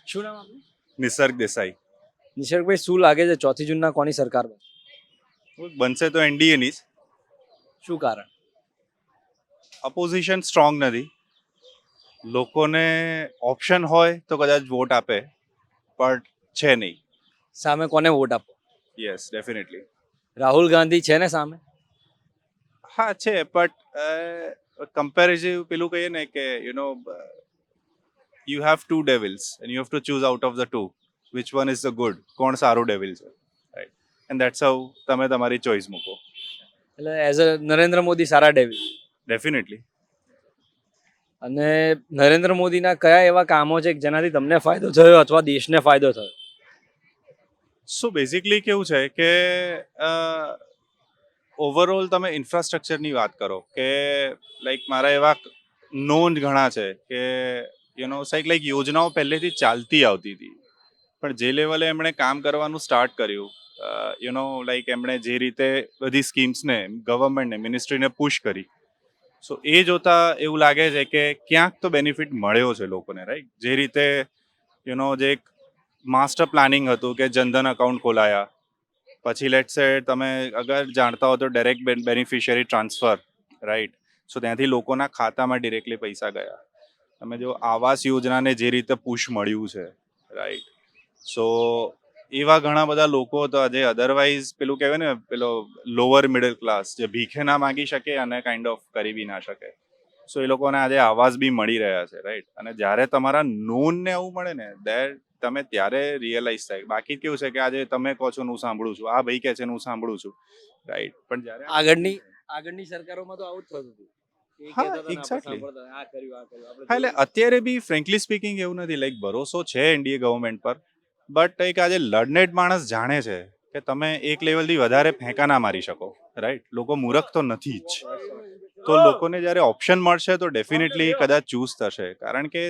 શું નામ આપનું? નિસર્ગ દેસાઈ. નિસર્ગભાઈ, શું લાગે છે ચોથી જૂનના કોની સરકાર બનશે તો એનડીએની જ. શું કારણ? અપોઝિશન સ્ટ્રોંગ નથી. લોકોને ઓપ્શન હોય તો કદાચ વોટ આપે, પણ છે નહીં. સામે કોને વોટ આપો? Yes, definitely. રાહુલ ગાંધી છે ને સામે? હા છે, બટ કમ્પેરેટિવ પેલું કહીએ ને કે you have to devils and you have to choose out of the two which one is the good, કોણ સારું ડેવિલ છે, રાઈટ? એન્ડ દેટ્સ હાઉ તમે તમારી ચોઇસ મૂકો. એટલે as a Narendra Modi Sara devil. Definitely. અને નરેન્દ્ર મોદીના કયા એવા કામો છે કે જેનાથી તમને ફાયદો થયો અથવા દેશને ફાયદો થયો? સો બેઝિકલી કેવું છે કે ઓવરઓલ તમે ઇન્ફ્રાસ્ટ્રક્ચરની વાત કરો કે લાઈક મારા એવા નોન ઘણા છે કે લાઈક યોજનાઓ પહેલેથી ચાલતી આવતી હતી, પણ જે લેવલે એમણે કામ કરવાનું સ્ટાર્ટ કર્યું, લાઈક એમણે જે રીતે બધી સ્કીમ્સને ગવર્મેન્ટને મિનિસ્ટ્રીને પુશ કરી, સો એ જોતા એવું લાગે છે કે ક્યાંક તો બેનિફિટ મળ્યો છે લોકોને, રાઈટ? જે રીતે જે એક માસ્ટર પ્લાનિંગ હતું કે જનધન અકાઉન્ટ ખોલાયા, પછી લેટ્સ સે તમે અગર જાણતા હો તો ડાયરેક્ટ બેનિફિશિયરી ટ્રાન્સફર, રાઈટ? સો ત્યાંથી લોકોના ખાતામાં ડિરેક્ટલી પૈસા ગયા. તમે જો આવાસ યોજનાને જે રીતે પુશ મળ્યું છે, રાઈટ? સો એવા ઘણા બધા લોકો તો આજે અધરવાઇઝ પેલું કહેવાય ને, પેલો લોઅર મિડલ ક્લાસ જે ભીખે ના માગી શકે અને કાઇન્ડ ઓફ કરી બી ના શકે, સો એ લોકોને આજે આવાસ બી મળી રહ્યા છે, રાઈટ? અને જ્યારે તમારા નોનને આવું મળે ને, તમે ત્યારે રિયલાઇઝ થાય. બાકી કેવું છે કે આજે તમે કહો છો ને હું સાંભળું છું, આ ભાઈ કહે છે ને હું સાંભળું છું, રાઈટ? પણ જ્યારે આગળની સરકારોમાં તો આવું જ થતું હતું. એ હા, કહેતા હતા ને આપણે એક્ઝેક્ટલી. સાંભળતા હતા, આ કર્યું, આ કર્યું. આપણે હા, એટલે અત્યારે બી ફ્રેન્કલી સ્પીકિંગ એવું નથી. લાઈક ભરોસો છે એનડીએ ગવર્મેન્ટ પર, બટ એક આજે લર્નેડ માણસ જાણે છે કે તમે એક લેવલથી વધારે ફેંકા ના મારી શકો, રાઈટ? લોકો મૂરખ તો નથી જ. તો લોકોને જ્યારે ઓપ્શન મળશે તો ડેફિનેટલી કદાચ ચૂઝ થશે, કારણ કે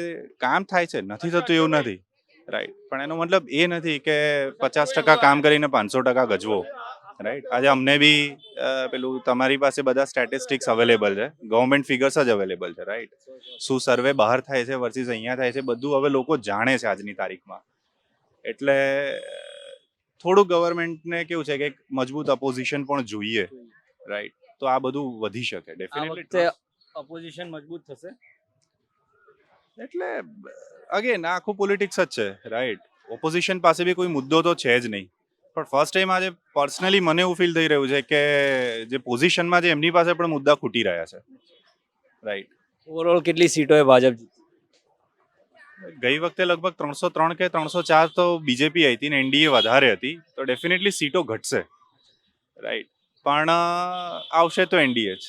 કામ થાય છે, નથી થતું એવું નથી, રાઈટ? પણ એનો મતલબ એ નથી કે 50% કામ કરીને 500% ગજવો, રાઈટ? આજે અમને બી પેલું તમારી પાસે બધા સ્ટેટિસ્ટિક્સ અવેલેબલ છે, ગવર્મેન્ટ ફિગર્સ જ અવેલેબલ છે, રાઈટ? શું સર્વે બહાર થાય છે વર્સિસ અહીંયા થાય છે, બધું હવે લોકો જાણે છે આજની તારીખમાં. એટલે થોડું ગવર્મેન્ટને કેવું છે કે એક મજબૂત અપોઝિશન પણ જોઈએ, રાઈટ? તો આ બધું વધી શકે આ ડેફિનેટલી. વખતે અપોઝિશન મજબૂત થશે. એટલે અગેન આખું પોલિટિક્સ જ છે, રાઈટ? ઓપોઝિશન પાસે બી કોઈ મુદ્દો તો છે જ નહીં, પણ ફર્સ્ટ ટાઈમ આજે પર્સનલી મને એવું ફીલ થઈ રહ્યું છે કે જે પોઝિશનમાં છે એમની પાસે પણ મુદ્દા ખૂટી રહ્યા છે, રાઈટ? ઓવરઓલ કેટલી સીટો એ ભાજપ જીતી? ગઈ વખતે લગભગ 303 કે 304 તો બીજેપી આવી હતી ને એનડીએ વધારે હતી, તો ડેફિનેટલી સીટો ઘટશે, રાઈટ? પણ આવશે તો એનડીએ જ.